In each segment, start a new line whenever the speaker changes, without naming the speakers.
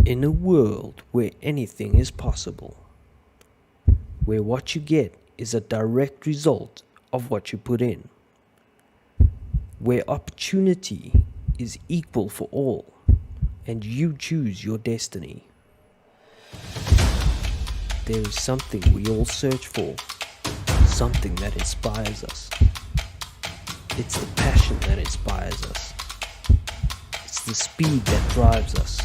In a world where anything is possible, where what you get is a direct result of what you put in, where opportunity is equal for all and you choose your destiny, there is something we all search for, something that inspires us. It's the passion that inspires us. It's the speed that drives us.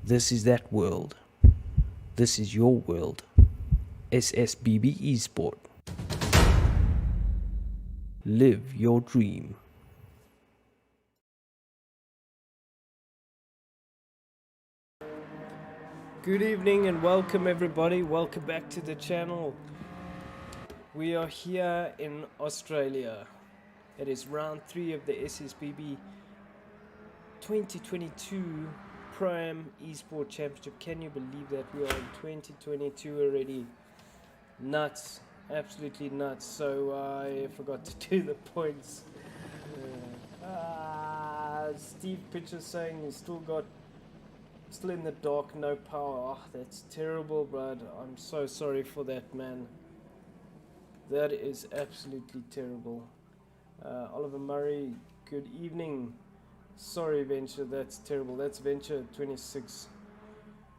This is that world. This is your world. SSBB E-Sport. Live your dream. Good evening and welcome everybody. Welcome back to the channel. We are here in Australia. It is round 3 of the SSBB 2022 Pro-Am E-Sport Championship. Can you believe that we are in 2022 already? Nuts, absolutely nuts. So I forgot to do the points. Steve Pitcher saying he's still in the dark, no power. Oh, that's terrible, bud. I'm so sorry for that, man. That is absolutely terrible. Oliver Murray, good evening. Sorry, Venture, that's terrible. That's Venture 26.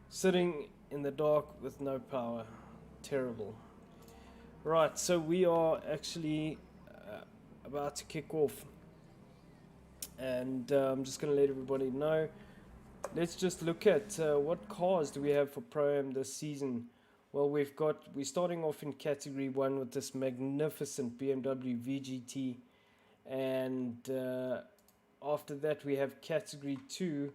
Sitting in the dark with no power. Terrible. Right, so we are actually about to kick off. And I'm just going to let everybody know. Let's just look at what cars do we have for Pro-Am this season. Well, we're starting off in Category 1 with this magnificent BMW VGT. And after that we have Category 2.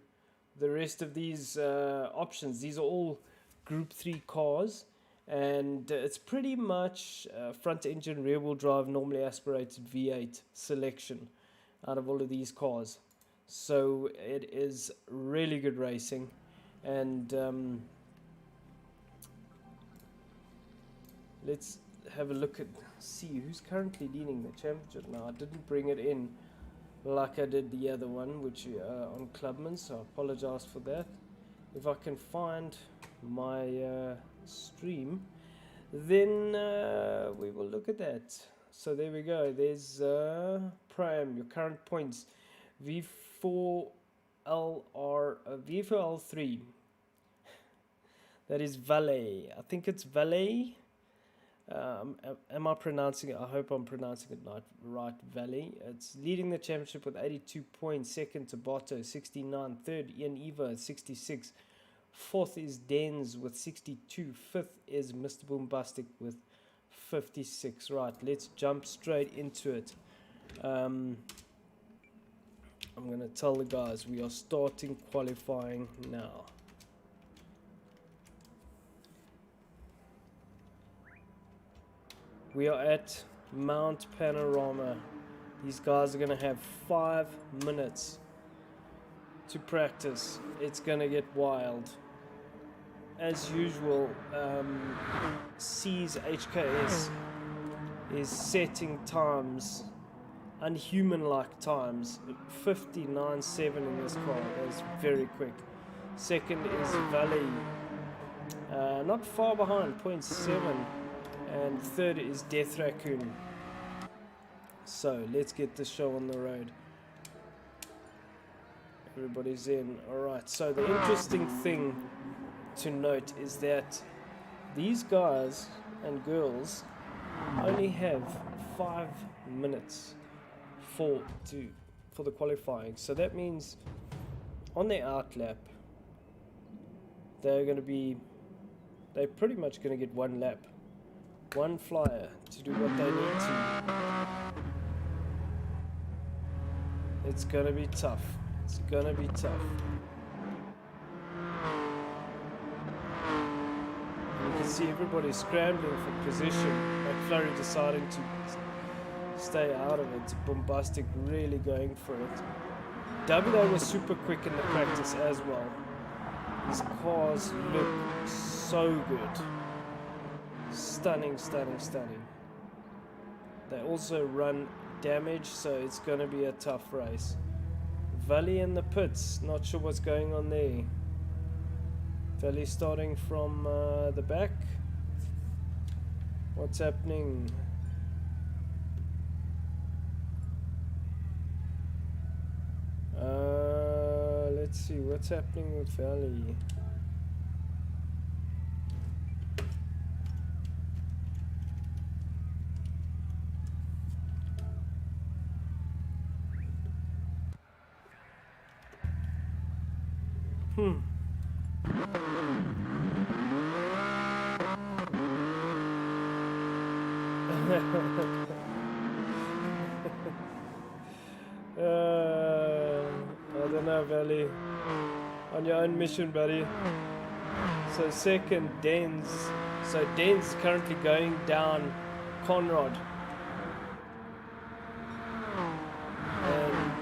The rest of these options, these are all Group 3 cars, and it's pretty much front engine, rear wheel drive, normally aspirated V8 selection out of all of these cars. So it is really good racing, and let's have a look at see who's currently leading the championship now. I didn't bring it in like I did the other one, which on Clubman, so I apologize for that. If I can find my stream, then we will look at that. So there we go. There's Pro-Am, your current points. V4L3. That is Valet. I think it's Valet. Am I pronouncing it? I hope I'm pronouncing it right. Valley. It's leading the championship with 82 points. Second to Boto, 69. Third, Ian Eva, 66. Fourth is Dens with 62. Fifth is Mr. Boombastic with 56. Right, let's jump straight into it. I'm going to tell the guys we are starting qualifying now. We are at Mount Panarama. These guys are going to have 5 minutes to practice. It's going to get wild. As usual, C's HKS is setting times, unhuman-like times, 59.7 in this car. That's very quick. Second is Valley, not far behind, 0.7. And third is Death Raccoon. So let's get the show on the road. Everybody's in. Alright, so the interesting thing to note is that these guys and girls only have 5 minutes for the qualifying. So that means on their out lap, they're pretty much going to get 1 lap one flyer to do what they need to. It's gonna be tough. It's gonna be tough. You can see everybody scrambling for position. McFlurry deciding to stay out of it. Bombastic really going for it. WA was super quick in the practice as well. These cars look so good. Stunning, stunning, stunning. They also run damage, so it's going to be a tough race. Valley in the pits, not sure what's going on there. Valley starting from the back. What's happening? Let's see what's happening with Valley. I don't know, Valley. On your own mission, buddy. So second, Dens. So Dens is currently going down Conrad.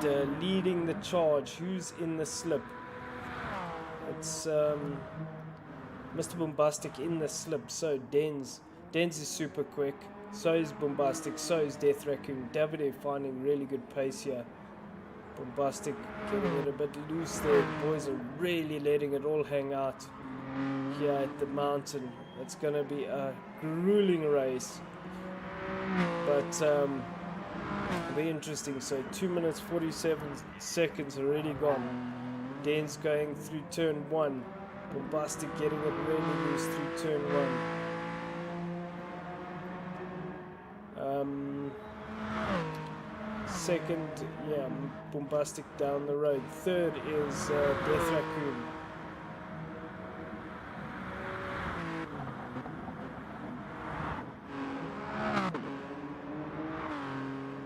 And leading the charge. Who's in the slip? It's Mr. Bombastic in the slip. So Dens is super quick. So is Bombastic. So is Death Raccoon. Davide finding really good pace here. Bombastic getting it a bit loose there. Boys are really letting it all hang out here at the mountain. It's going to be a grueling race. But it'll be interesting. So 2 minutes 47 seconds already gone. Dan's going through turn 1. Bombastic getting it really loose through turn 1. Second, yeah, Bombastic down the road. Third is Death Raccoon.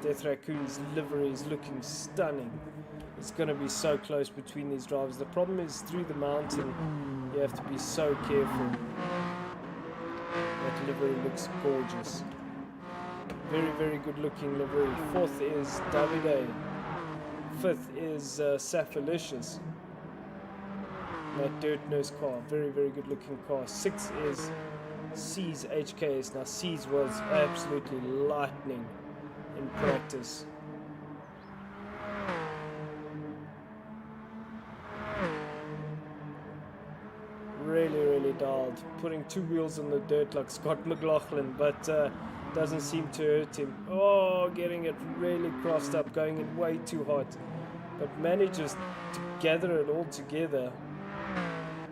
Death Raccoon's livery is looking stunning. It's going to be so close between these drivers. The problem is through the mountain, you have to be so careful. That livery looks gorgeous. Very, very good looking livery. Fourth is Davide. Fifth is Saffalicious. That dirt nose car. Very, very good looking car. Sixth is C's HKS. Now C's was absolutely lightning in practice. Really, really dialed. Putting 2 wheels on the dirt like Scott McLaughlin, but doesn't seem to hurt him. Oh, getting it really crossed up, going in way too hot, but manages to gather it all together.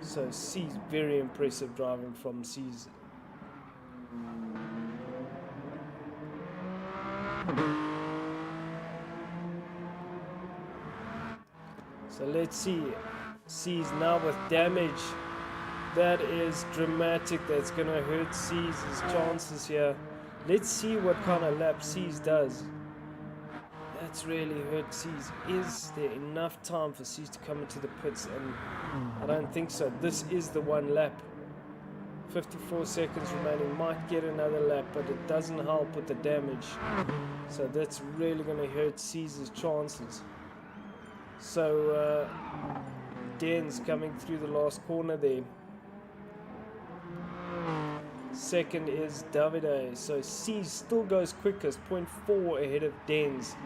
So C's very impressive driving from C's. So let's see. C's now with damage. That is dramatic. That's going to hurt C's chances here. Let's see what kind of lap C's does. That's really hurt C's. Is there enough time for C's to come into the pits? And I don't think so. This is the one lap. 54 seconds remaining. Might get another lap, but it doesn't help with the damage. So that's really going to hurt C's chances. So Dan's coming through the last corner there. Second is Davide. So C still goes quickest, 0.4 ahead of Dan's,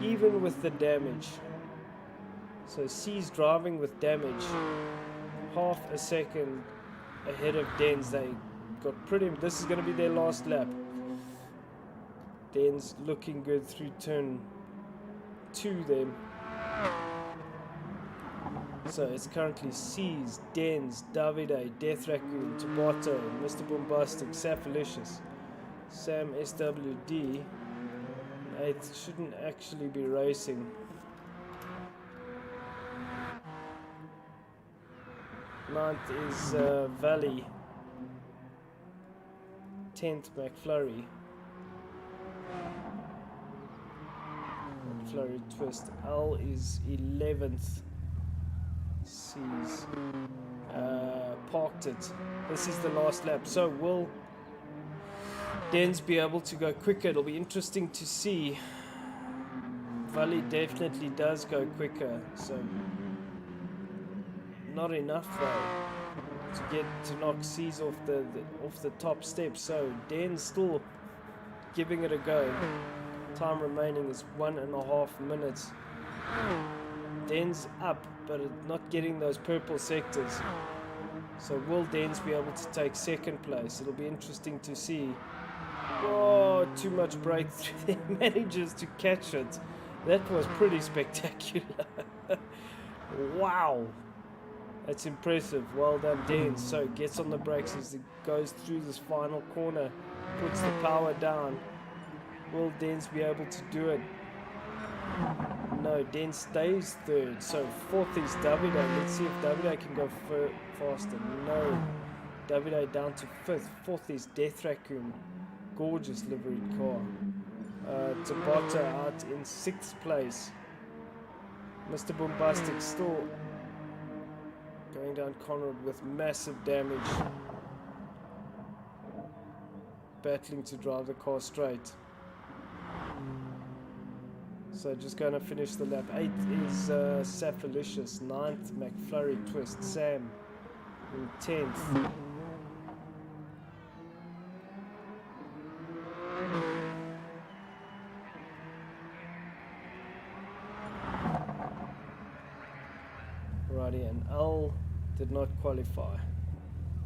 even with the damage. So C's driving with damage, half a second ahead of Dan's. They got pretty. This is going to be their last lap. Dan's looking good through turn 2 there. So it's currently C's, Dens, Davide, Death Raccoon, Tabato, Mr. Bombastic, Saffalicious, Sam SWD. 8th shouldn't actually be racing. 9th is Valley. 10th, McFlurry. McFlurry twist. L is 11th. C's parked it. This is the last lap. So will Dens be able to go quicker? It'll be interesting to see. Valley definitely does go quicker. So not enough though to get to knock C's off the top step. So Dens still giving it a go. Time remaining is 1.5 minutes. Dens up, but not getting those purple sectors. So will Dens be able to take second place? It'll be interesting to see. Oh, too much breakthrough. He manages to catch it. That was pretty spectacular. Wow. That's impressive. Well done, Dens. So gets on the brakes as he goes through this final corner. Puts the power down. Will Dens be able to do it? No, Dens stays third. So fourth is Davide. Let's see if Davide can go faster. No. Davide down to fifth. Fourth is Death Raccoon. Gorgeous liveried car. Tabata out in sixth place. Mr. Bombastic still going down Conrad with massive damage. Battling to drive the car straight. So just going to finish the lap. 8th is Saphalicious. 9th, McFlurry Twist. Sam in 10th. Righty, and L did not qualify.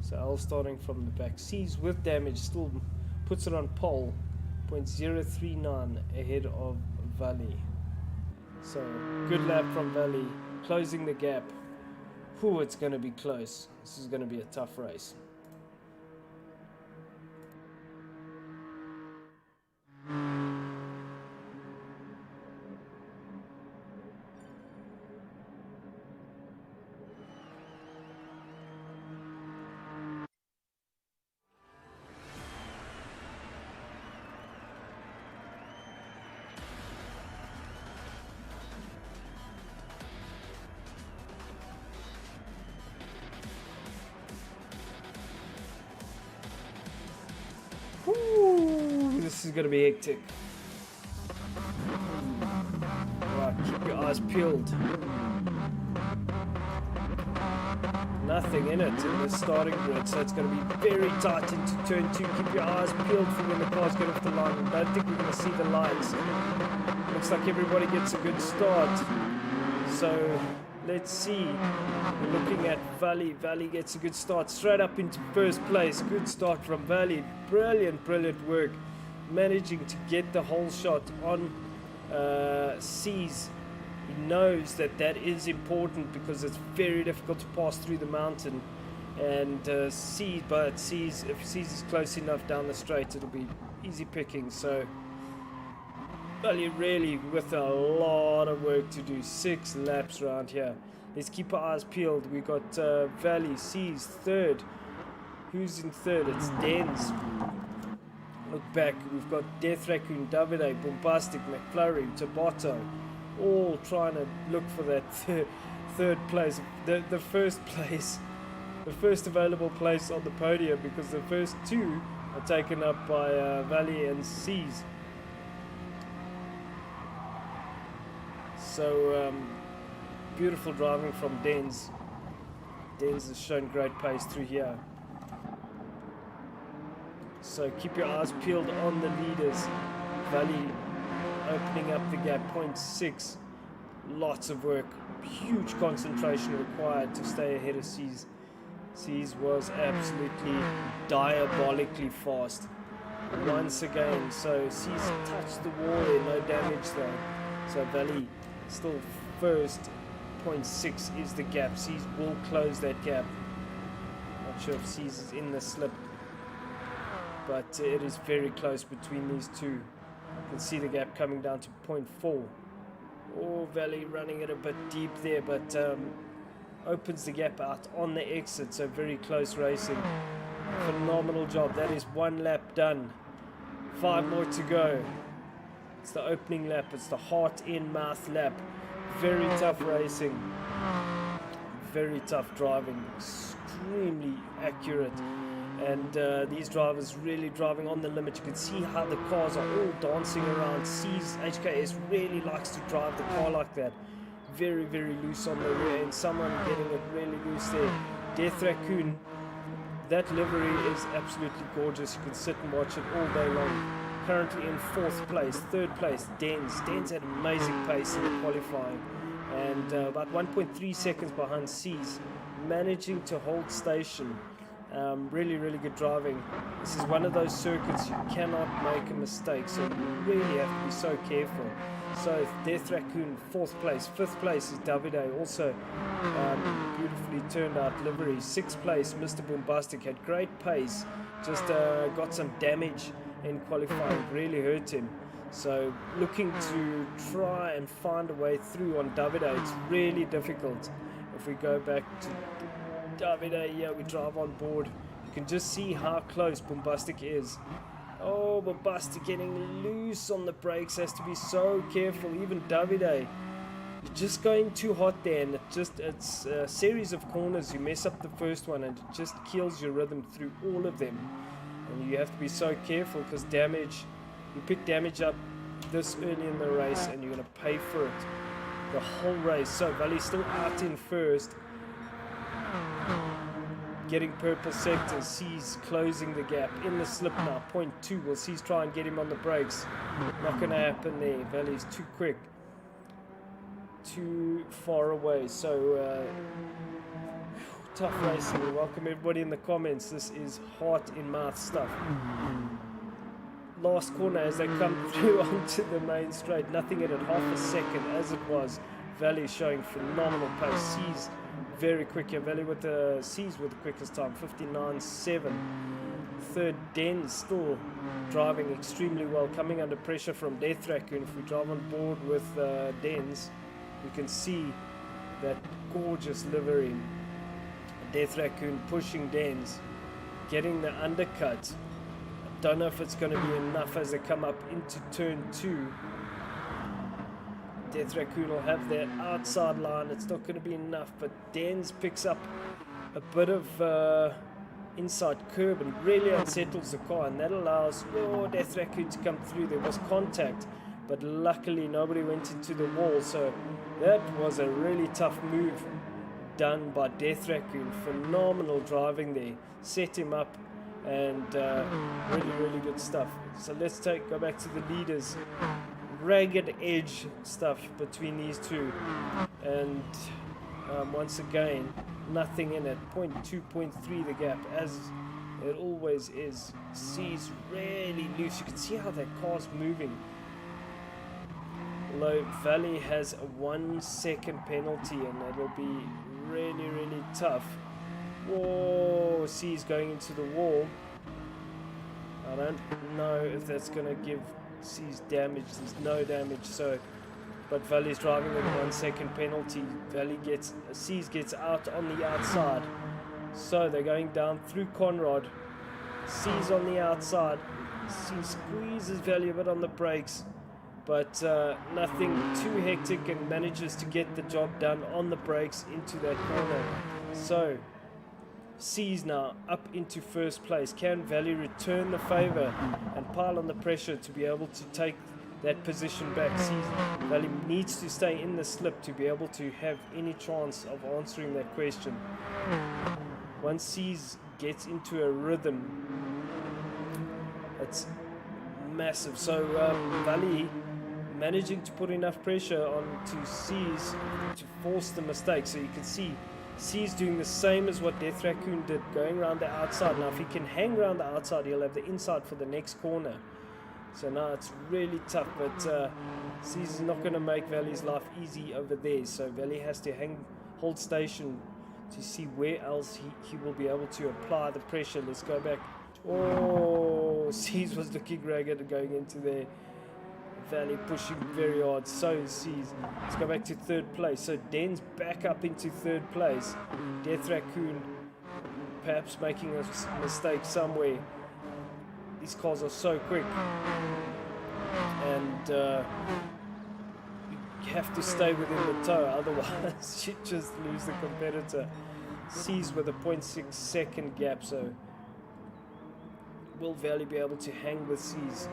So L starting from the back. C's with damage still puts it on pole. 0.039 ahead of Valley. So good lap from Valley, closing the gap. Whew, it's going to be close. This is going to be a tough race. Whew, this is going to be hectic. Right, keep your eyes peeled. Nothing in it in the starting grid, so it's going to be very tight into turn 2. Keep your eyes peeled for when the cars get off the line. I don't think we're going to see the lights. Looks like everybody gets a good start. So let's see. We're looking at Valley. Valley gets a good start straight up into first place. Good start from Valley. Brilliant, brilliant work. Managing to get the whole shot on C's. He knows that that is important because it's very difficult to pass through the mountain. And if C's is close enough down the straight, it'll be easy picking. So Valley really with a lot of work to do. 6 laps around here. Let's keep our eyes peeled. We got Valley, C's third. Who's in third? It's Dens. Look back. We've got Death Raccoon, Davide, Bombastic, McFlurry, Tabata, all trying to look for that third place. The first place, the first available place on the podium, because the first 2 are taken up by Valley and C's. So beautiful driving from Dens. Dens has shown great pace through here. So keep your eyes peeled on the leaders. Valley opening up the gap, 0.6. Lots of work, huge concentration required to stay ahead of C's. C's was absolutely diabolically fast once again. So C's touched the wall there, no damage though. So Valley still first, 0.6 is the gap. C's will close that gap. Not sure if C's is in the slip, but it is very close between these two. You can see the gap coming down to 0.4. Oh, Valley running it a bit deep there, but opens the gap out on the exit, so very close racing. Phenomenal job. That is 1 lap done. 5 more to go. It's the opening lap. It's the heart in mouth lap. Very tough racing. Very tough driving. Extremely accurate. And these drivers really driving on the limit. You can see how the cars are all dancing around. C's HKS really likes to drive the car like that. Very, very loose on the rear end. Someone getting it really loose there. Death Raccoon. That livery is absolutely gorgeous. You can sit and watch it all day long. Currently in 4th place. 3rd place, Dens. Dens had amazing pace in the qualifying. And about 1.3 seconds behind C's. Managing to hold station. Really, really good driving. This is one of those circuits you cannot make a mistake. So you really have to be so careful. So Death Raccoon, 4th place. 5th place is Davide, also beautifully turned out livery. 6th place, Mr. Bombastic, had great pace, just got some damage in qualifying, really hurt him. So looking to try and find a way through on Davide. It's really difficult. If we go back to Davide, yeah, we drive on board. You can just see how close Bombastic is. Oh, Bombastic getting loose on the brakes, has to be so careful. Even Davide, you're just going too hot there, and it's a series of corners. You mess up the first one and it just kills your rhythm through all of them. And you have to be so careful because damage, you pick damage up this early in the race and you're going to pay for it the whole race. So Valley's still out in first, getting purple sector. C's closing the gap in the slip now, 0.2. We'll C's try and get him on the brakes. Not going to happen there. Valley's too quick, too far away. So tough racing. We welcome everybody in the comments. This is heart in mouth stuff. Last corner as they come through onto the main straight, nothing at it, half a second as it was. Valley showing phenomenal pace. C's very quick here. Valley with the C's with the quickest time, 59.7. Third, Den still driving extremely well, coming under pressure from Death Raccoon. If we drive on board with Dens, you can see that gorgeous livery. Death Raccoon pushing Dens, getting the undercut. I don't know if it's going to be enough as they come up into turn 2. Death Raccoon will have their outside line. It's not going to be enough, but Dens picks up a bit of inside curb and really unsettles the car, and that allows Death Raccoon to come through. There was contact, but luckily nobody went into the wall, so that was a really tough move done by Death Raccoon. Phenomenal driving there, set him up, and really, really good stuff. So let's go back to the leaders. Ragged edge stuff between these two, and once again nothing in it. 0.2, 0.3 the gap, as it always is. C's really loose. You can see how that car's moving. Although Valley has a 1 second penalty, and it'll be really, really tough. Whoa, C's going into the wall. I don't know if that's going to give C's damage. There's no damage, so but Valley's driving with a 1 second penalty. C's gets out on the outside, so they're going down through Conrad. C's on the outside. C squeezes Valley a bit on the brakes, but nothing too hectic, and manages to get the job done on the brakes into that corner. So C's now up into first place. Can Valley return the favor and pile on the pressure to be able to take that position back? Valley needs to stay in the slip to be able to have any chance of answering that question. Once C's gets into a rhythm, it's massive. So Valley managing to put enough pressure onto C's to force the mistake. So you can see C's doing the same as what Death Raccoon did, going around the outside. Now if he can hang around the outside, he'll have the inside for the next corner. So now it's really tough, but C's is not going to make Valley's life easy over there. So Valley has to hold station to see where else he will be able to apply the pressure. Let's go back. Oh, C's was looking ragged going into there. Valley pushing very hard, so is C's. Let's go back to third place. So Den's back up into third place. Death Raccoon perhaps making a mistake somewhere. These cars are so quick, and you have to stay within the tow, otherwise you just lose the competitor. C's with a 0.6 second gap, so will Valley be able to hang with C's?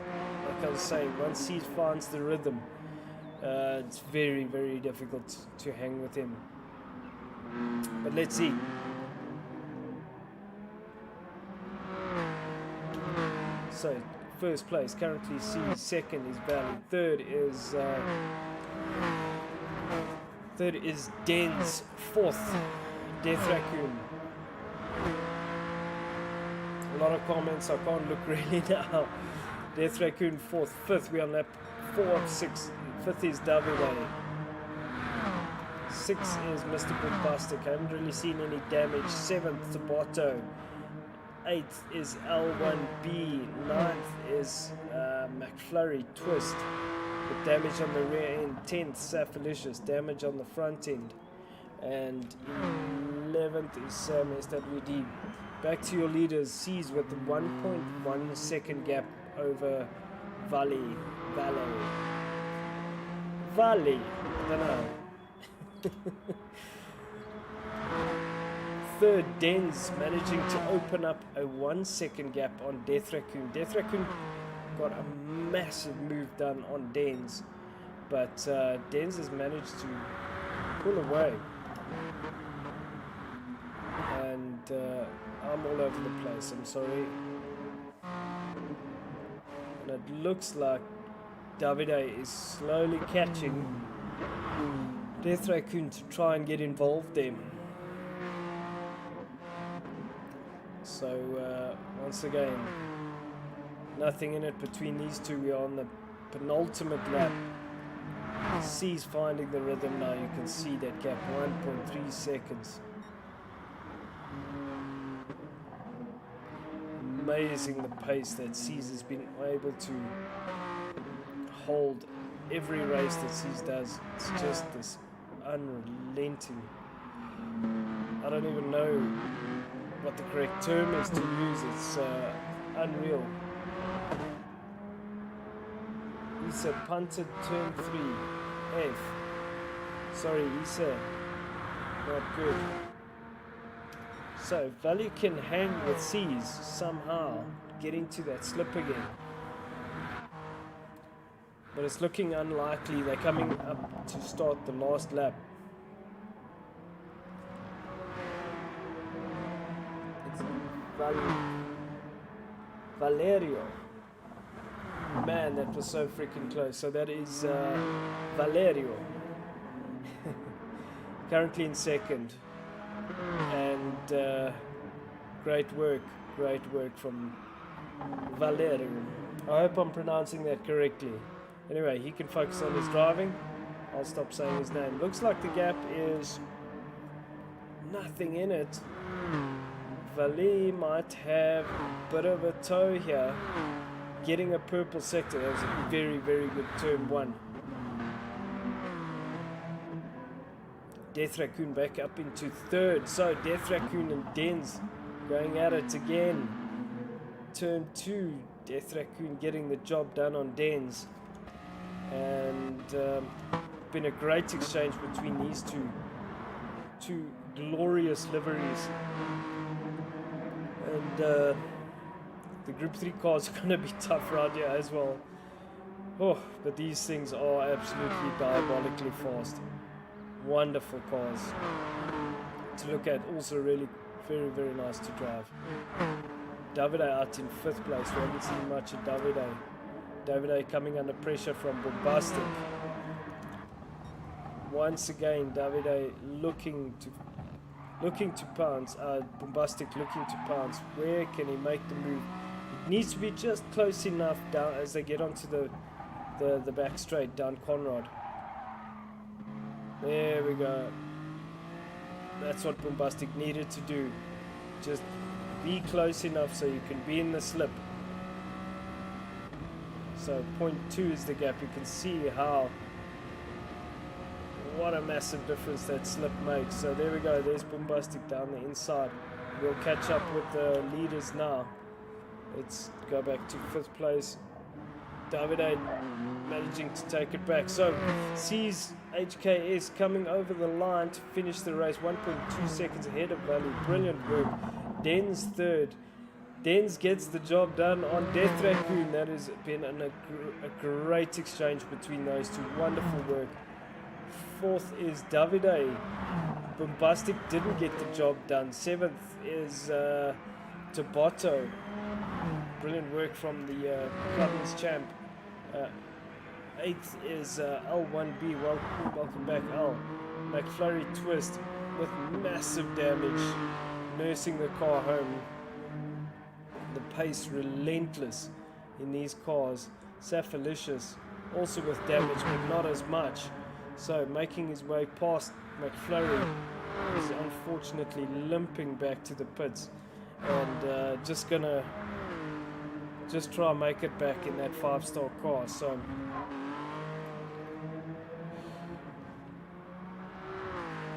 Like I was saying, once C finds the rhythm, it's very, very difficult to hang with him. But let's see. So, first place currently C, second is Valley, third is Dens, fourth Death Raccoon. A lot of comments, I can't look really now. Death Raccoon fourth, fifth we on lap 4 of 6, fifth is Davide, 6 is Mr. Bombastic, I haven't really seen any damage, 7th Tabotto, 8th is L1B, 9th is McFlurry Twist, with damage on the rear end, 10th Safalicious, damage on the front end, and 11th is Sam SWD. Back to your leaders, C's with the 1.1 second gap over Valley, I don't know. Third, Dens managing to open up a 1 second gap on Death Raccoon. Death Raccoon got a massive move done on Dens, but Dens has managed to pull away. And I'm all over the place, I'm sorry. And it looks like Davide is slowly catching Death Raccoon to try and get involved there. So once again, nothing in it between these two. We are on the penultimate lap. C's finding the rhythm now. You can see that gap, 1.3 seconds. Amazing the pace that C's has been able to hold every race that C's does. It's just this unrelenting. I don't even know what the correct term is to use. It's unreal. Issa punted turn 3 F. Sorry Issa, not good. So Valley can hang with C's somehow, getting to that slip again. But it's looking unlikely. They're coming up to start the last lap. It's Valerio. Man, that was so freaking close. So that is Valerio. Currently in second. And great work from Valerio. I hope I'm pronouncing that correctly. Anyway, he can focus on his driving. I'll stop saying his name. Looks like the gap is nothing in it. Vali might have a bit of a toe here. Getting a purple sector. That was a very, very good turn 1. Death Raccoon back up into third. So Death Raccoon and Dens going at it again. Turn 2. Death Raccoon getting the job done on Dens. And been a great exchange between these two glorious liveries. And the Group 3 cars are going to be tough around here as well. Oh, but these things are absolutely diabolically fast. Wonderful cars to look at. Also really very, very nice to drive. Davide out in 5th place. We haven't seen much of Davide. Davide coming under pressure from Bombastic. Once again, Davide looking to pounce. Bombastic looking to pounce. Where can he make the move? It needs to be just close enough down as they get onto the back straight down Conrad. There we go. That's what Bombastic needed to do. Just be close enough so you can be in the slip. So 0.2 is the gap. You can see what a massive difference that slip makes. So there we go. There's Bombastic down the inside. we'll catch up with the leaders now. Let's go back to 5th place. Davide managing to take it back. So sees HKS coming over the line to finish the race 1.2 seconds ahead of Valley. Brilliant work. Den's 3rd. Dens gets the job done on Death Raccoon. That has been a great exchange between those two. Wonderful work. 4th is Davide. Bombastic didn't get the job done. 7th is Tabotto. Brilliant work from the Clubman's champ. 8th is L1B. Welcome back, L. McFlurry Twist with massive damage, nursing the car home. The pace relentless in these cars. Safalicious also with damage, but not as much. So making his way past McFlurry, is unfortunately limping back to the pits, and just try and make it back in that 5-star car. So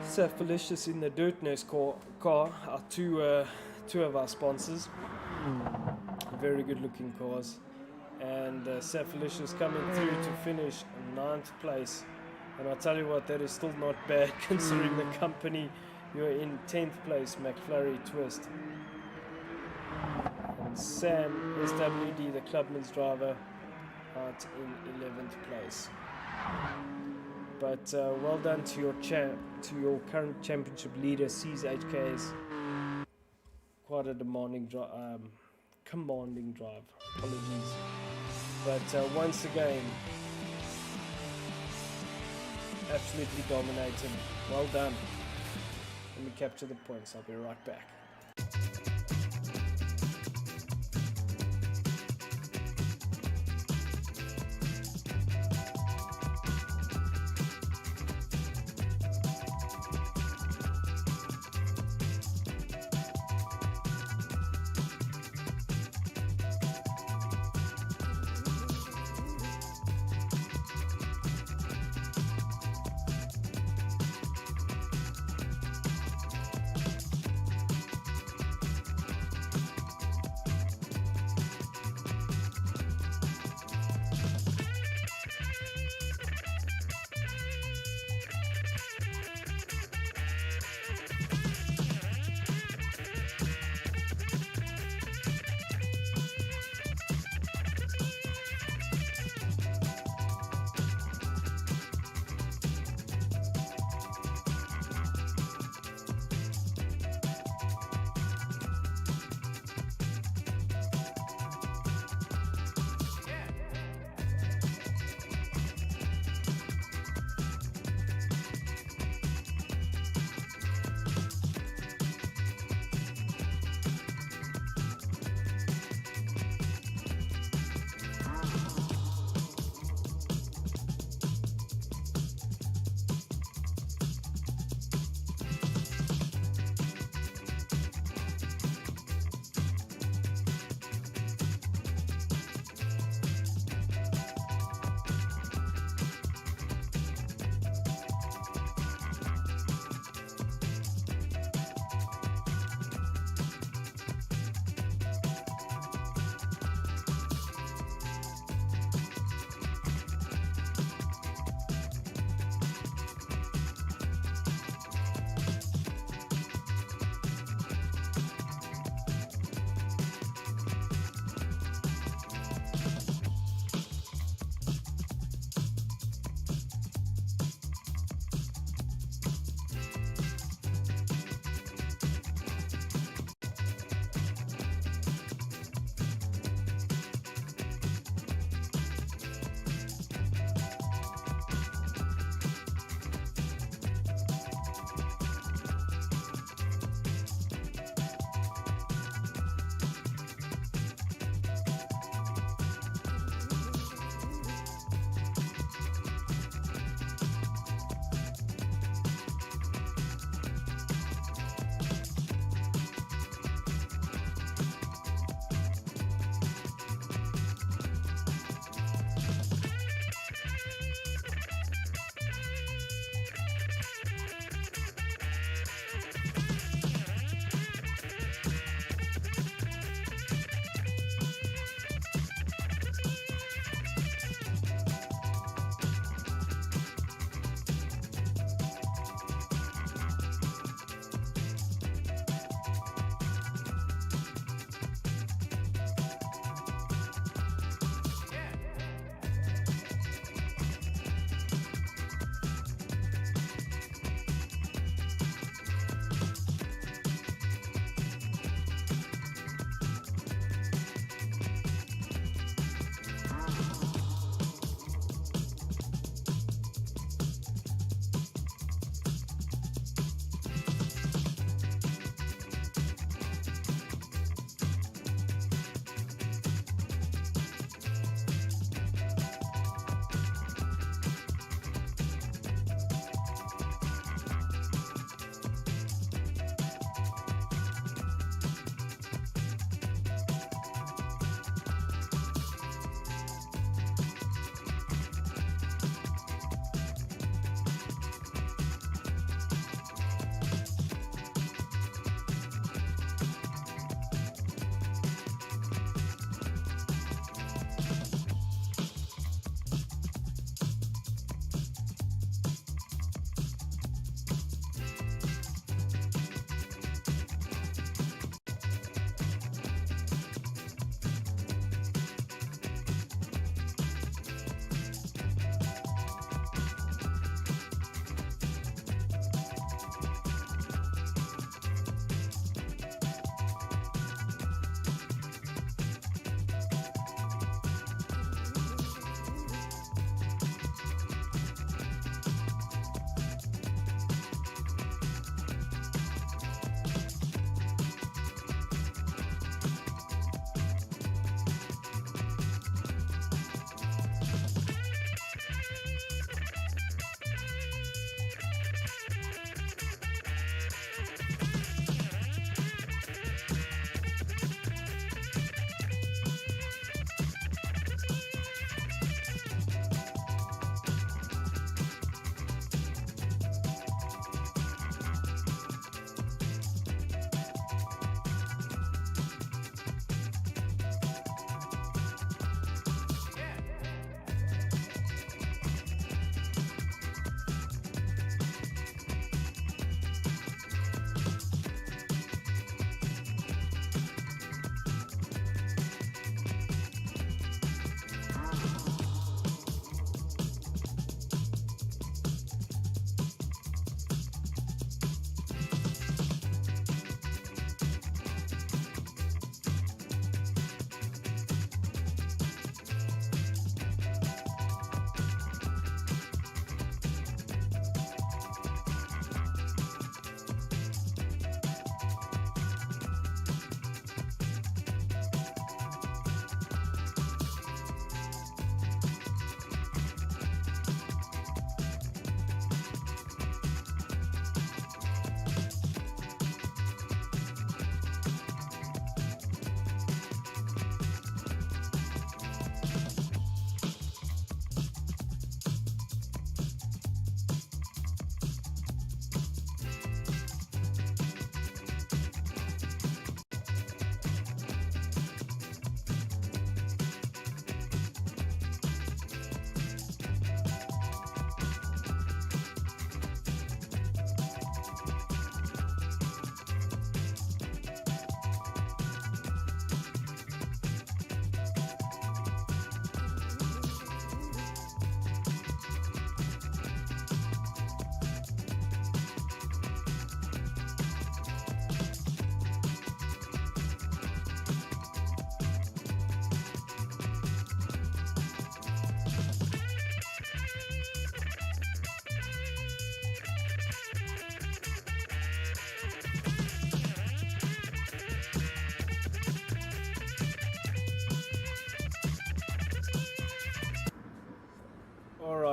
Safalicious in the Dirt Nurse car are two of our sponsors. Very good looking cars, and Safalicious coming through to finish 9th place, and I'll tell you what, that is still not bad considering the company. You're in 10th place, McFlurry Twist. And Sam SWD, the Clubman's driver, out in 11th place. But well done to your current championship leader, CZHK's. Quite a commanding drive. Apologies. But once again, absolutely dominated. Well done. Let me capture the points. I'll be right back.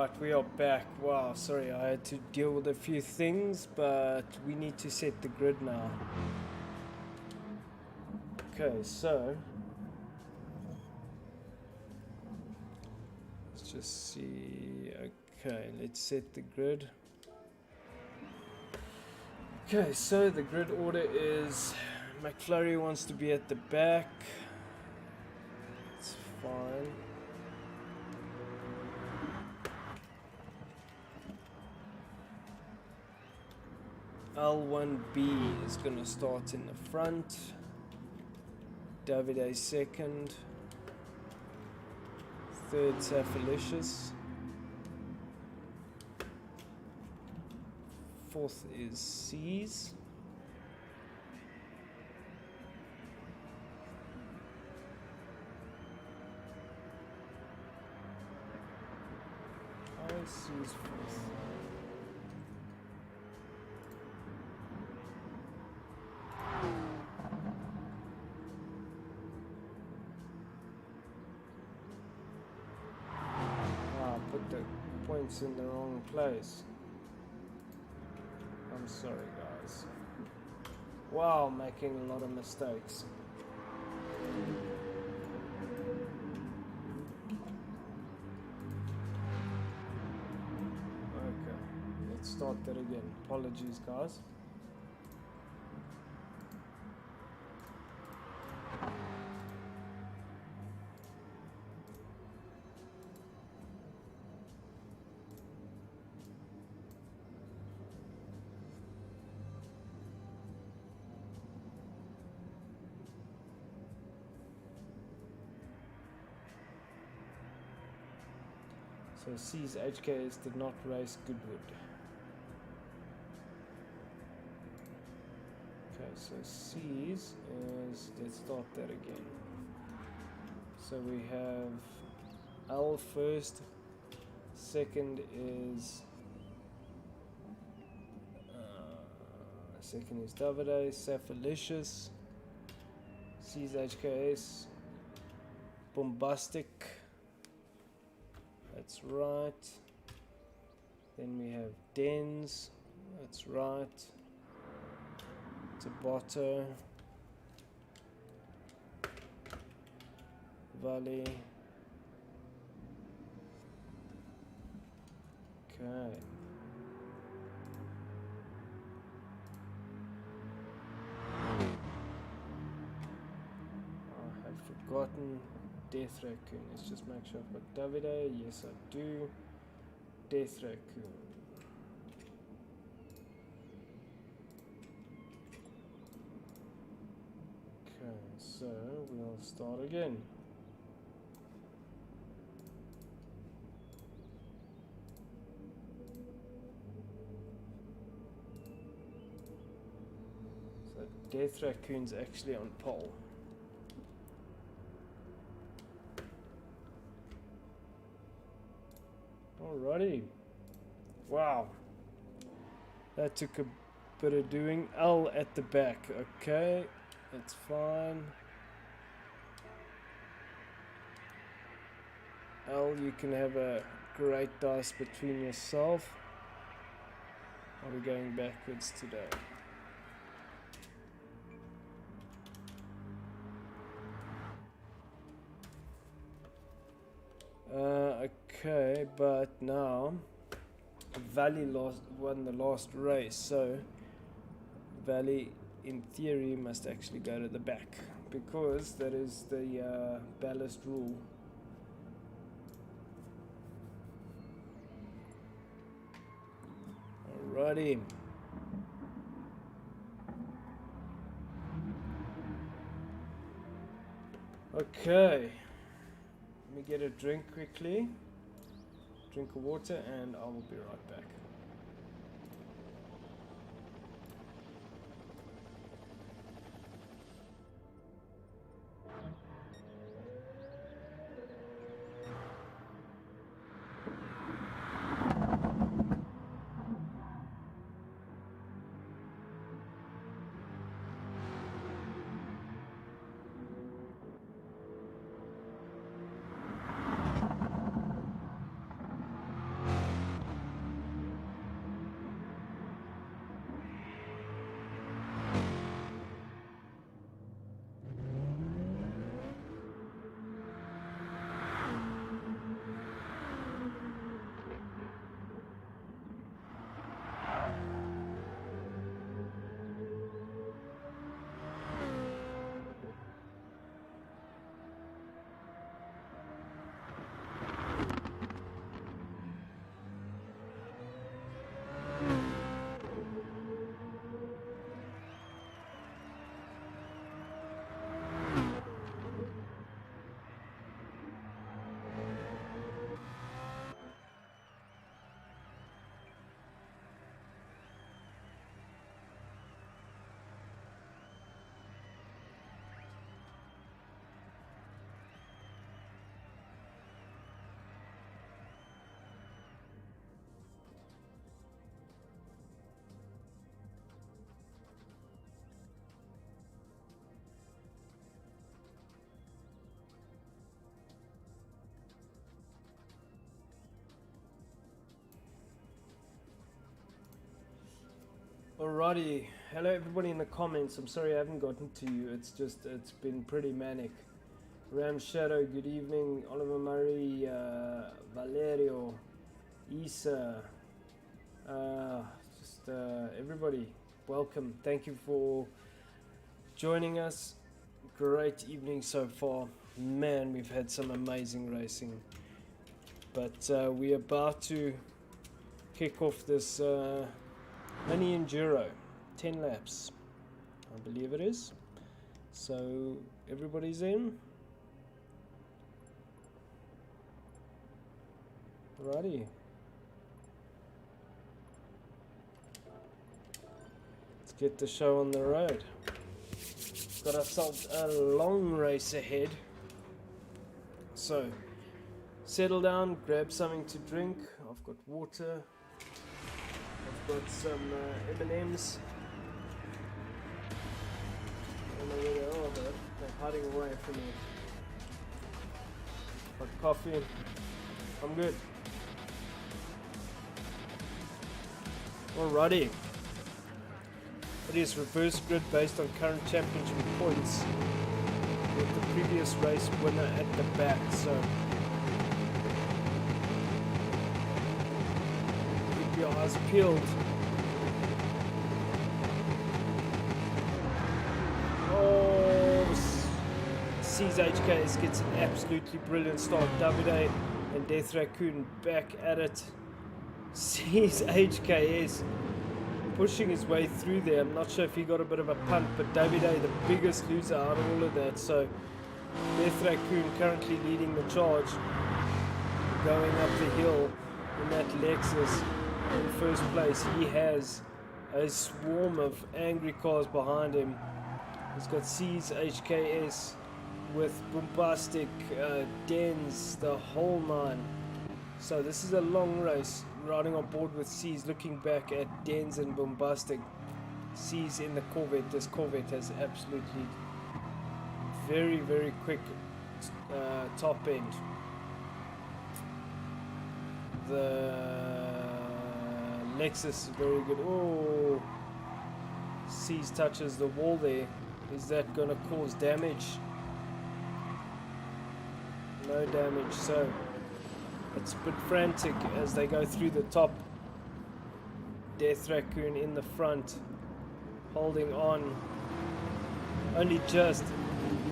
Alright, we are back. Wow, sorry, I had to deal with a few things, but we need to set the grid now. Okay, so let's just see. Okay, let's set the grid. Okay, so the grid order is McFlurry wants to be at the back. It's fine. L1B is going to start in the front. Davide second. Third, Safalicious. Fourth is C's. C's fourth. Put the points in the wrong place. I'm sorry, guys. Wow, making a lot of mistakes. Okay, let's start that again. Apologies, guys. So C's HKS did not race Goodwood. Okay, so C's is, let's start that again. So we have L first, second is Davide, Safalicious, C's HKS, Bombastic. That's right. Then we have Dens. That's right. Tabotto. Valley. Okay. I have forgotten Death Raccoon. Let's just make sure I've got Davide. Yes, I do. Death Raccoon. Okay, so we'll start again. So Death Raccoon's actually on pole. Alrighty. Wow. That took a bit of doing. L at the back. Okay. That's fine. L, you can have a great dice between yourself. Are we going backwards today? Okay, but now Valley won the last race, so Valley in theory must actually go to the back because that is the ballast rule. Alrighty. Okay. Let me get a drink quickly. Drink of water and I will be right back. Alrighty, hello everybody in the comments. I'm sorry I haven't gotten to you. It's been pretty manic. Ram Shadow, good evening. Oliver Murray, Valerio, Isa, everybody, welcome. Thank you for joining us. Great evening so far. Man, we've had some amazing racing. But we're about to kick off this mini enduro, 10 laps, I believe it is. So everybody's in. Alrighty. Let's get the show on the road. Got ourselves a long race ahead. So settle down, grab something to drink. I've got water. I've got some M&Ms. I don't know where they are, but they're hiding away from me. Got coffee. I'm good. Alrighty. It is reverse grid based on current championship points, with the previous race winner at the back. So keep your eyes peeled. Oh, C's HKS gets an absolutely brilliant start. Davide and Death Raccoon back at it. C's HKS pushing his way through there. I'm not sure if he got a bit of a punt, but Davide the biggest loser out of all of that. So Death Raccoon currently leading the charge, going up the hill in that Lexus in first place. He has a swarm of angry cars behind him. He's got C's HKS with Bombastic, Dens, the whole nine. So this is a long race. Riding on board with C's, looking back at Dens and Bombastic. C's in the Corvette. This Corvette has absolutely very, very quick top end. The Lexus is very good. Oh, C's touches the wall there. Is that going to cause damage? No damage. So it's a bit frantic as they go through the top. Death Raccoon in the front, holding on. Only just.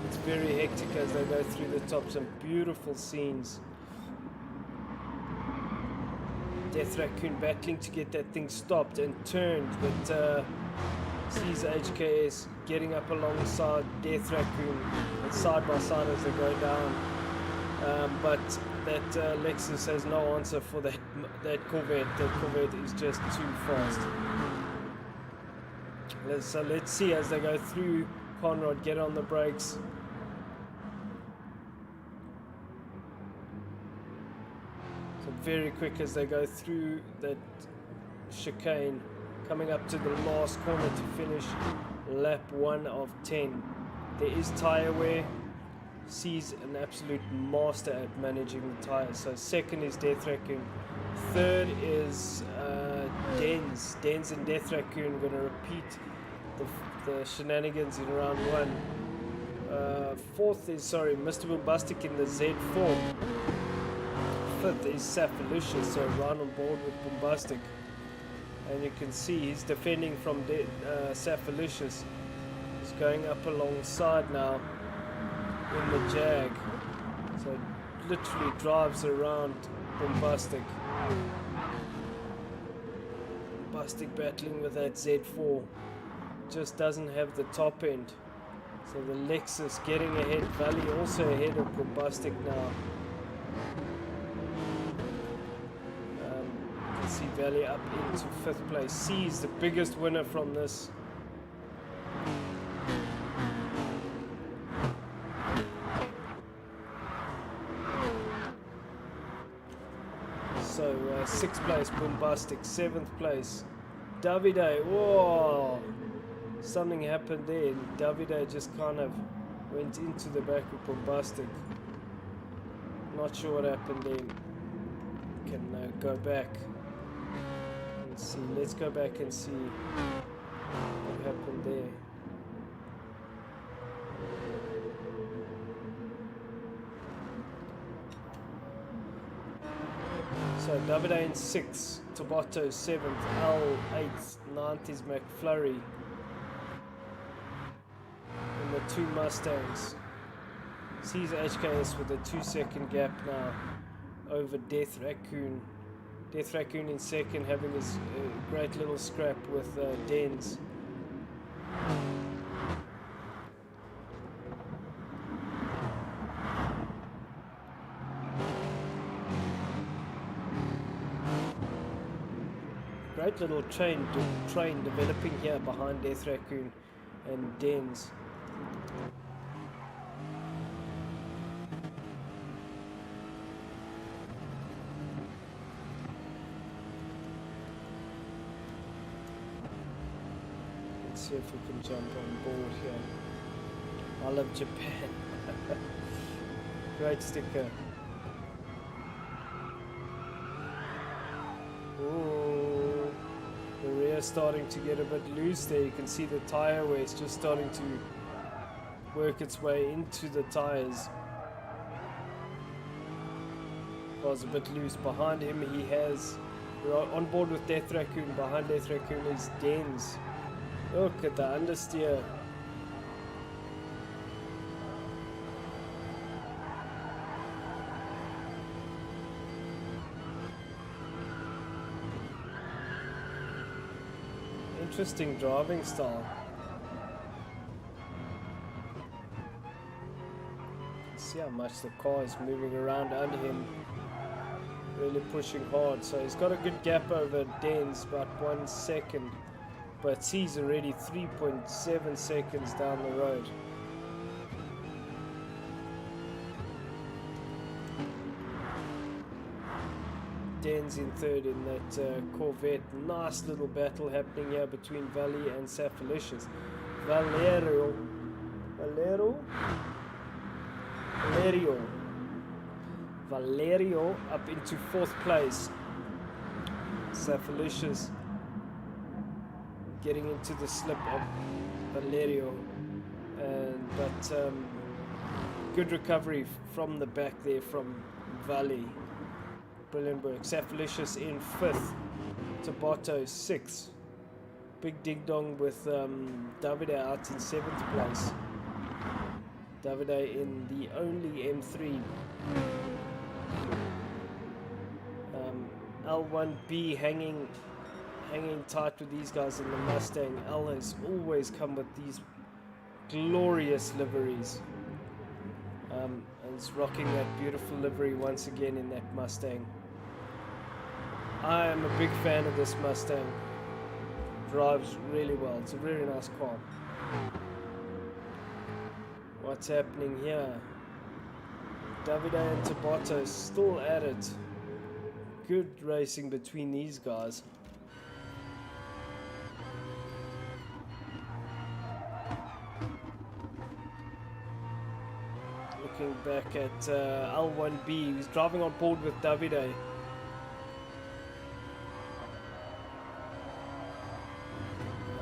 It's very hectic as they go through the top. Some beautiful scenes. Death Raccoon battling to get that thing stopped and turned, but C's HKS getting up alongside Death Raccoon side by side as they go down. But that Lexus has no answer for that Corvette. That Corvette is just too fast. So let's see as they go through. Conrad, get on the brakes. So very quick as they go through that chicane, coming up to the last corner to finish lap 1 of 10. There is tyre wear. C's an absolute master at managing the tyres. So second is Death Raccoon. Third is Dens. Dens and Death Raccoon going to repeat the shenanigans in round 1. Fourth is, Mr. Bombastic in the Z4. Fifth is Saphalicious, so right on board with Bombastic. And you can see he's defending from Saphalicious. He's going up alongside now in the Jag, so literally drives around Bombastic. Bombastic battling with that Z4, just doesn't have the top end. So the Lexus getting ahead. Valley also ahead of Bombastic now. You can see Valley up into 5th place. C is the biggest winner from this. So 6th place Bombastic, 7th place Davide. Whoa, something happened there. Davide just kind of went into the back of Bombastic. Not sure what happened there. Can go back and see. Let's go back and see What happened there? So Davide in 6th, Tabato 7th, L 8th, 9th is McFlurry. And the 2 Mustangs. Sees HKS with a 2-second gap now over Death Raccoon. Death Raccoon in 2nd, having his great little scrap with Dens. Great little train developing here behind Death Raccoon and Dens. Let's see if we can jump on board here. I love Japan. Great sticker. Ooh, the rear starting to get a bit loose there. You can see the tire waste just starting to work its way into the tires. Was a bit loose. Behind him he has, we're on board with Death Raccoon. Behind Death Raccoon is Dens. Look at the understeer. Interesting driving style. See how much the car is moving around under him. Really pushing hard. So he's got a good gap over Dens, about 1 second. But he's already 3.7 seconds down the road. Dens in 3rd in that Corvette. Nice little battle happening here between Valley and Safalicious. Valerio up into 4th place. Safalicious getting into the slip of Valerio, but good recovery from the back there from Valley. Brilliant work. Safalicious in 5th, Tabato 6th. Big Dig Dong with Davide out in 7th place. Davide in the only M3. L1B hanging tight with these guys in the Mustang. L has always come with these glorious liveries. And it's rocking that beautiful livery once again in that Mustang. I am a big fan of this Mustang. Drives really well. It's a very nice car. What's happening here? Davide and Tabato still at it. Good racing between these guys. Looking back at L1B, he's driving on board with Davide.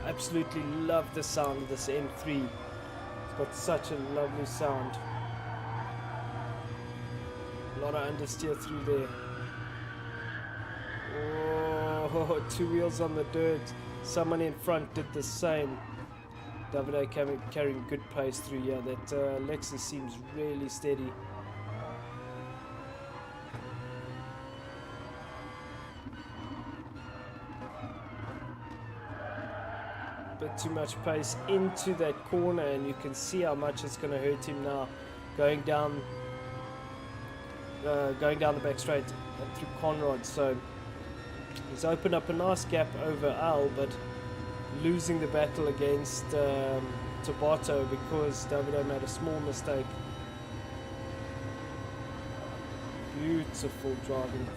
Absolutely love the sound of this M3. It's got such a lovely sound. A lot of understeer through there. Oh, 2 wheels on the dirt. Someone in front did the same. Davide carrying good pace through here. That Lexus seems really steady. Bit too much pace into that corner, and you can see how much it's going to hurt him now, going down the back straight and through Conrad. So he's opened up a nice gap over Al, but losing the battle against Tabato because Davide made a small mistake. Beautiful driving,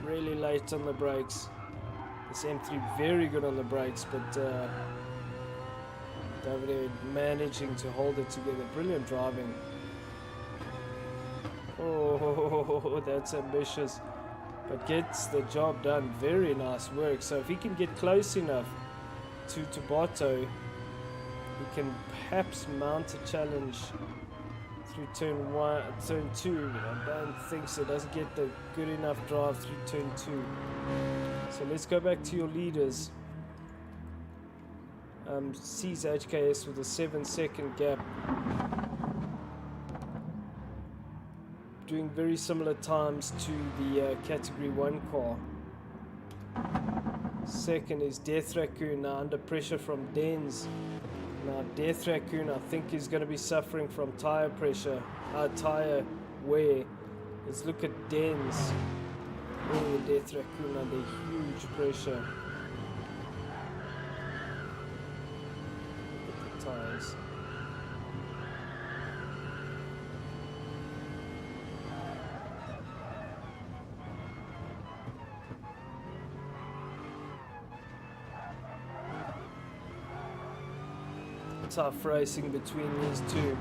really late on the brakes. This M3 very good on the brakes, but Davide managing to hold it together. Brilliant driving. Oh, that's ambitious, but gets the job done. Very nice work. So if he can get close enough to Tabato, he can perhaps mount a challenge through turn 2. I don't think so. Doesn't get the good enough drive through turn 2. So let's go back to your leaders. Sees HKS with a 7-second gap, doing very similar times to the category 1 car. Second is Death Raccoon, now under pressure from Dens. Now Death Raccoon, I think, is going to be suffering from tire pressure, tire wear. Let's look at Dens. Oh, Death Raccoon under huge pressure. Look at the tires. Tough racing between these two.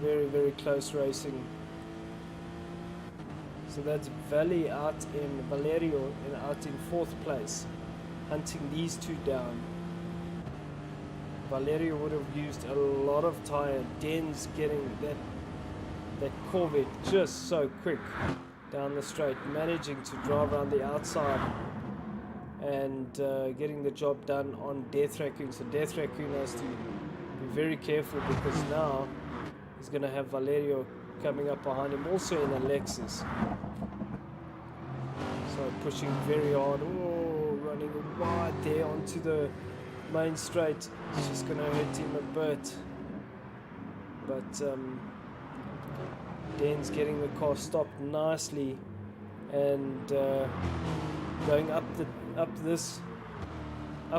Very, very close racing. So that's Valley out in Valerio and out in 4th place, hunting these two down. Valerio would have used a lot of tire. Den's getting that Corvette just so quick down the straight, managing to drive around the outside and getting the job done on Death Raccoon. So Death Raccoon has to be very careful, because now he's going to have Valerio coming up behind him, also in a Lexus. So pushing very hard. Oh, running wide there onto the main straight. It's just going to hurt him a bit. But Den's getting the car stopped nicely and going up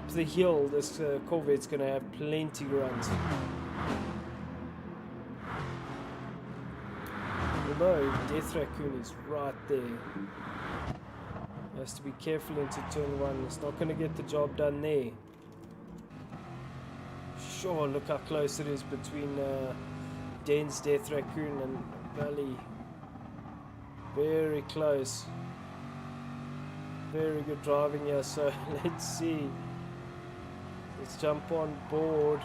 the hill. This Corvette's going to have plenty runs. Although Death Raccoon is right there, has to be careful into turn 1. It's not going to get the job done there. Sure, look how close it is between Den's Death Raccoon and Valley. Very close. Very good driving here. So let's see. Let's jump on board.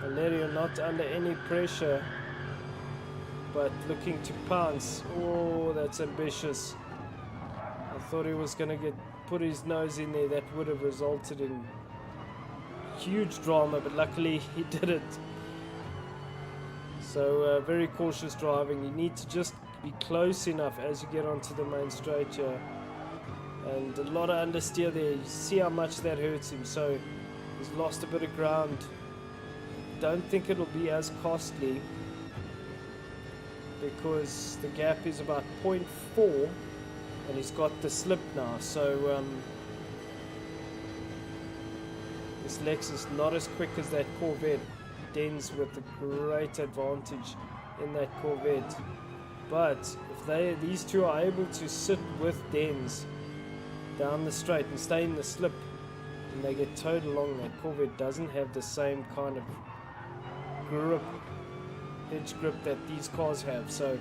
Valerio not under any pressure, but looking to pounce. Oh, that's ambitious. I thought he was going to put his nose in there. That would have resulted in huge drama, but luckily he didn't. So very cautious driving. You need to just be close enough as you get onto the main straight here. And a lot of understeer there. You see how much that hurts him. So he's lost a bit of ground. Don't think it'll be as costly, because the gap is about 0.4 and he's got the slip now. So this Lexus not as quick as that Corvette. Den's with a great advantage in that Corvette, but if these two are able to sit with Den's down the straight and stay in the slip, and they get towed along, that Corvette doesn't have the same kind of grip, edge grip that these cars have. So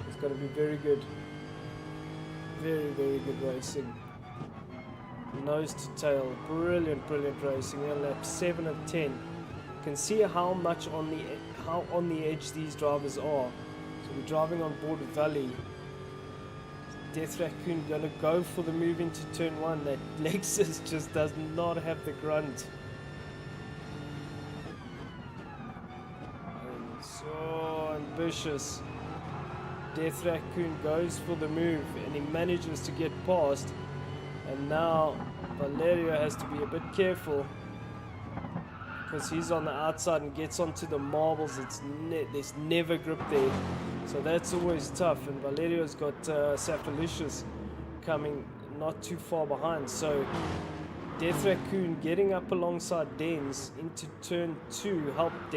it's got to be very good, very good racing. Nose to tail, brilliant racing. Here, lap 7 of 10. You can see how much on the edge these drivers are. So we're driving on board Valley. Death Raccoon going to go for the move into turn 1. That Lexus just does not have the grunt. And so ambitious. Death Raccoon goes for the move and he manages to get past. And now Valerio has to be a bit careful, because he's on the outside and gets onto the marbles. There's never grip there, so that's always tough. And Valerio's got Safalicious coming not too far behind. So Death Raccoon getting up alongside Den's into turn 2 helped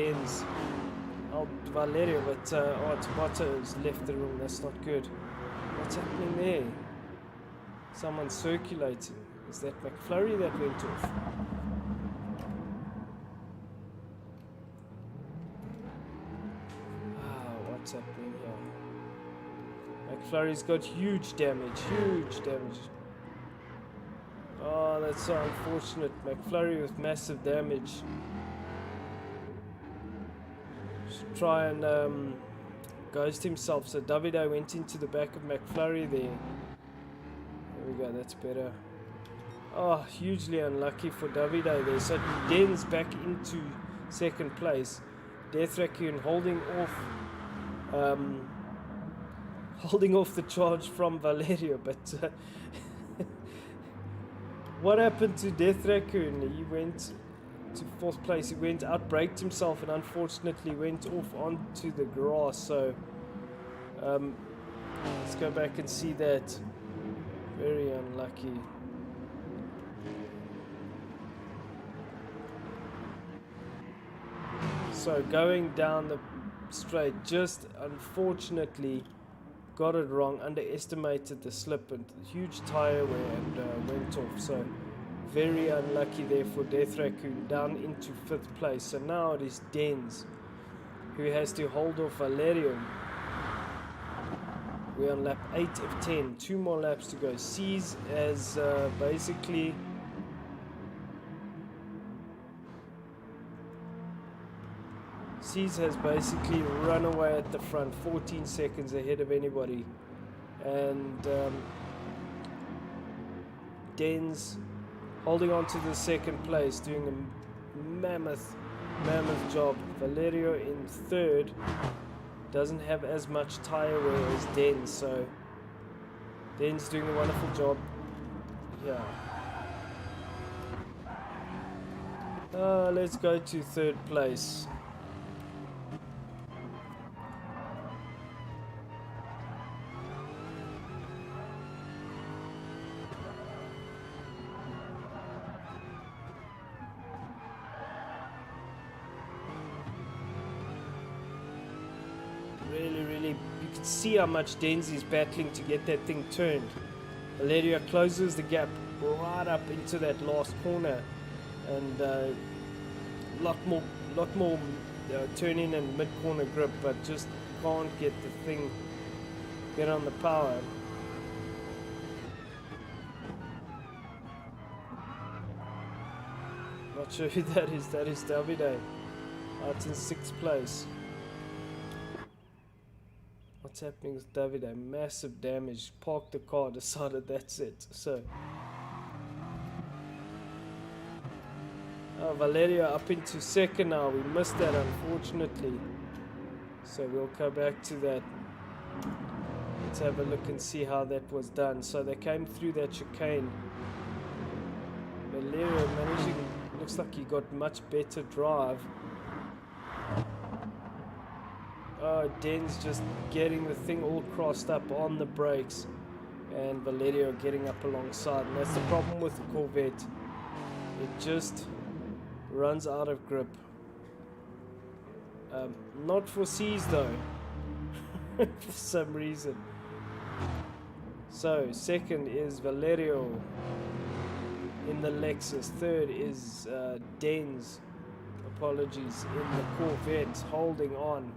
Valerio, but Tabato's left the room. That's not good. What's happening there? Someone circulating. Is that McFlurry that went off? What's happening here? McFlurry's got huge damage. Oh, that's so unfortunate. McFlurry with massive damage. Should try and ghost himself. So Davide went into the back of McFlurry there. There we go, that's better. Oh, hugely unlucky for Davide there. So Den's back into second place. Death Raccoon holding off the charge from Valerio, but what happened to Death Raccoon? He went to fourth place. He went out, braked himself, and unfortunately went off onto the grass. So let's go back and see that. Very unlucky. So going down the straight, just unfortunately got it wrong, underestimated the slip and huge tire wear and went off. So very unlucky there for Death Raccoon, down into fifth place. So now it is Dens who has to hold off Valerio. We're on lap 8 of 10, 2 more laps to go. C's as basically has basically run away at the front, 14 seconds ahead of anybody, and Den's holding on to the second place, doing a mammoth job. Valerio in third, doesn't have as much tire wear as Den, so Den's doing a wonderful job. Yeah. Let's go to third place. Really, you can see how much Denzi is battling to get that thing turned. Valerio closes the gap right up into that last corner, and lot more turning and mid corner grip, but just can't get the thing on the power. Not sure who that is. That is Davide, out in 6th place. What's happening with Davide? Massive damage. Parked the car, decided that's it. So Valerio up into 2nd now. We missed that, unfortunately. So we'll go back to that. Let's have a look and see how that was done. So they came through that chicane. Valerio managing, looks like he got much better drive. Den's just getting the thing all crossed up on the brakes, and Valerio getting up alongside, and that's the problem with the Corvette. It just runs out of grip. Not for C's though, for some reason. So 2nd is Valerio in the Lexus. 3rd is Den's, apologies, in the Corvette, holding on.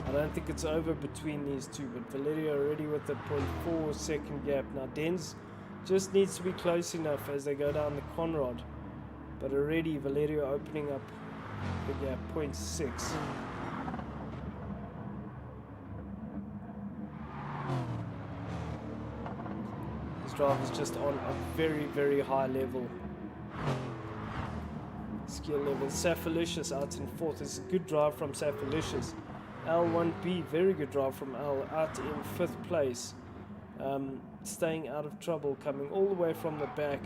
I don't think it's over between these two, but Valerio already with the 0.4 second gap. Now Den's just needs to be close enough as they go down the Conrad, but already Valerio opening up the gap, 0.6. This driver's just on a very high level, skill level. Safalicious out in 4th. It's a good drive from Safalicious. L1B, very good drive from L, out in 5th place, staying out of trouble, coming all the way from the back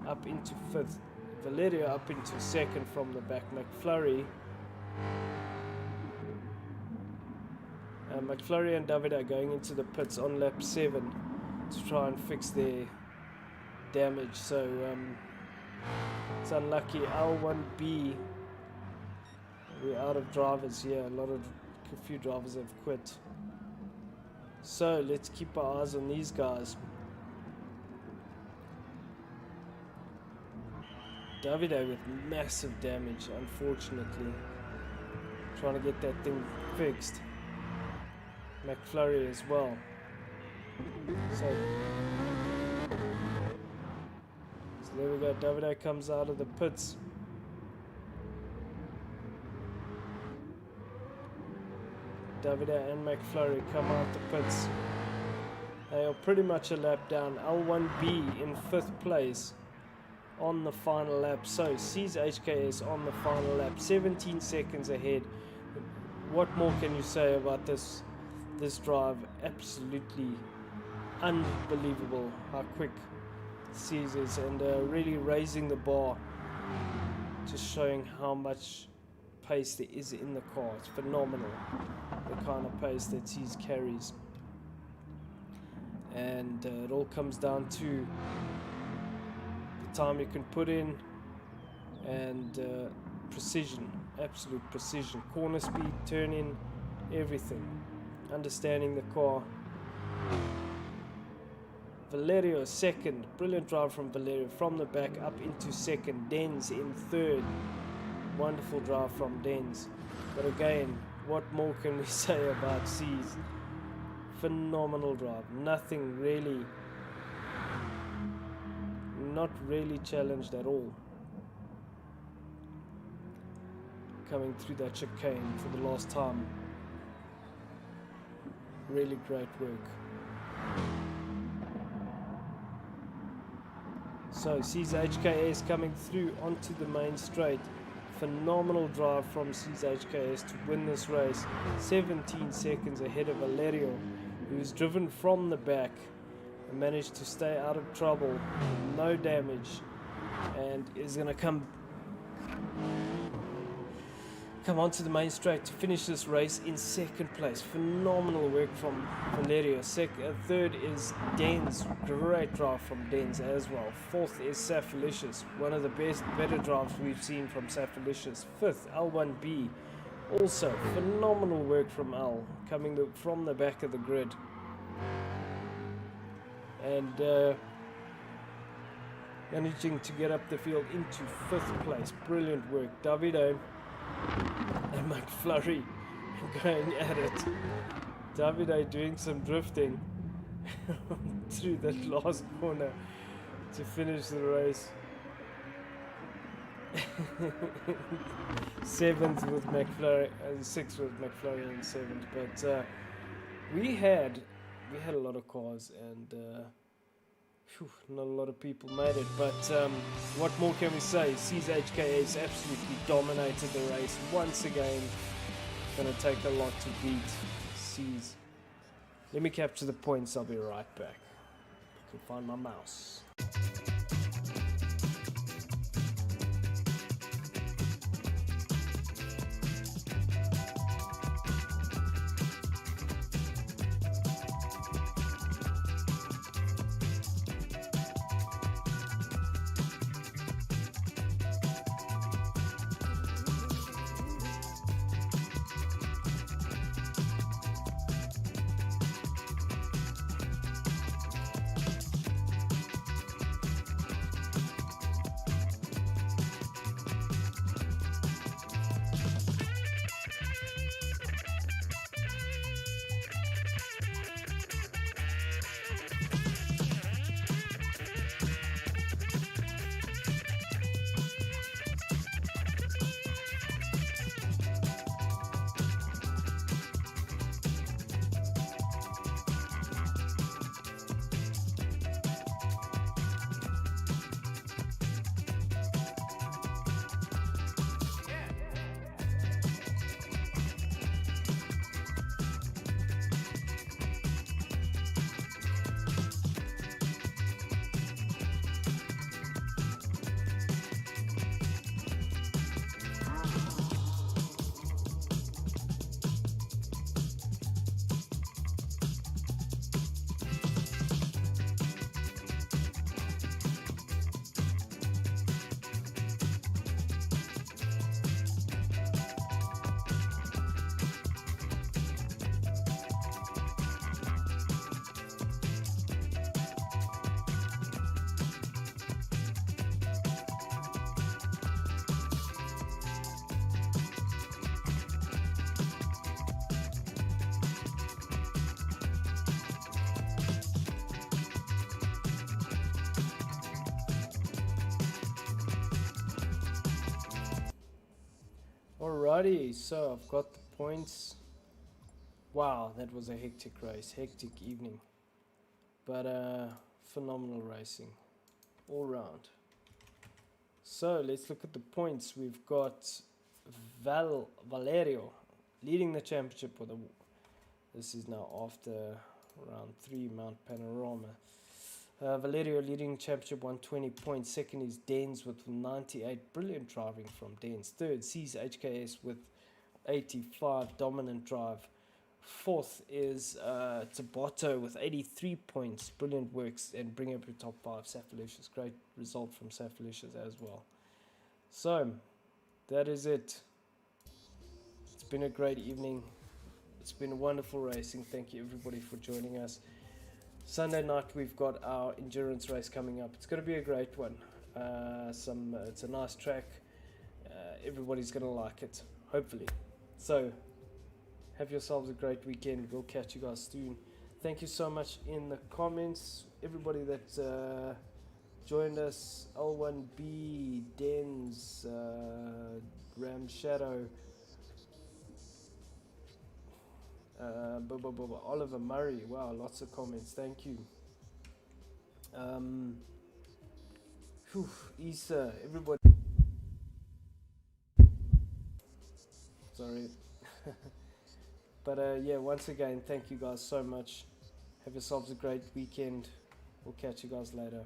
up into 5th. Valerio up into 2nd from the back. McFlurry and David are going into the pits on lap 7 to try and fix their damage. So it's unlucky. L1B, we're out of drivers here. A few drivers have quit. So let's keep our eyes on these guys. Davide with massive damage, unfortunately. Trying to get that thing fixed. McFlurry as well. So there we go. Davide comes out of the pits. Davide and McFlurry come out the pits. They are pretty much a lap down. L1B in 5th place on the final lap. So C's HKS on the final lap, 17 seconds ahead. What more can you say about this drive? Absolutely unbelievable how quick C's is, and really raising the bar, just showing how much pace there is in the car. It's phenomenal, the kind of pace that C's carries. And it all comes down to the time you can put in and precision, absolute precision, corner speed, turn in, everything, understanding the car. Valerio second, brilliant drive from Valerio from the back up into second. Denz in third, wonderful drive from Denz. But again, what more can we say about C's? Phenomenal drive, nothing really, not really challenged at all. Coming through that chicane for the last time. Really great work. So C's HKS coming through onto the main straight. Phenomenal drive from C's HKS to win this race. 17 seconds ahead of Valerio, who's driven from the back and managed to stay out of trouble, no damage, and is going to come onto the main straight to finish this race in second place. Phenomenal work from Valerio. Third is Denz, great drive from Denz as well. Fourth is Safalicious, one of the better drives we've seen from Safalicious. Fifth, L1B, also phenomenal work from L, coming from the back of the grid. And managing to get up the field into 5th place. Brilliant work. Davide and McFlurry going at it. Davide doing some drifting through that last corner to finish the race. 7th with McFlurry, 6th with McFlurry and 7th. But we had a lot of cars, and not a lot of people made it, but what more can we say? C's HKS absolutely dominated the race once again. Gonna take a lot to beat C's. Let me capture the points, I'll be right back. I can find my mouse. Alrighty, so I've got the points. Wow, that was a hectic race, hectic evening. But phenomenal racing all round. So let's look at the points. We've got Valerio leading the championship with this is now after round 3, Mount Panarama. Valerio leading championship 120 points. Second is Dens with 98. Brilliant driving from Dens. Third, C's HKS with 85. Dominant drive. Fourth is Tabato with 83 points. Brilliant works and bring up your top 5. Safalucious. Great result from Safalucious as well. So, that is it. It's been a great evening. It's been wonderful racing. Thank you everybody for joining us. Sunday night we've got our endurance race coming up. It's going to be a great one. It's a nice track. Everybody's going to like it, hopefully. So, have yourselves a great weekend. We'll catch you guys soon. Thank you so much in the comments. Everybody that joined us. L1B, Dens, Ram Shadow, Oliver Murray. Wow, lots of comments. Thank you. Issa, everybody. Sorry. But yeah, once again, thank you guys so much. Have yourselves a great weekend. We'll catch you guys later.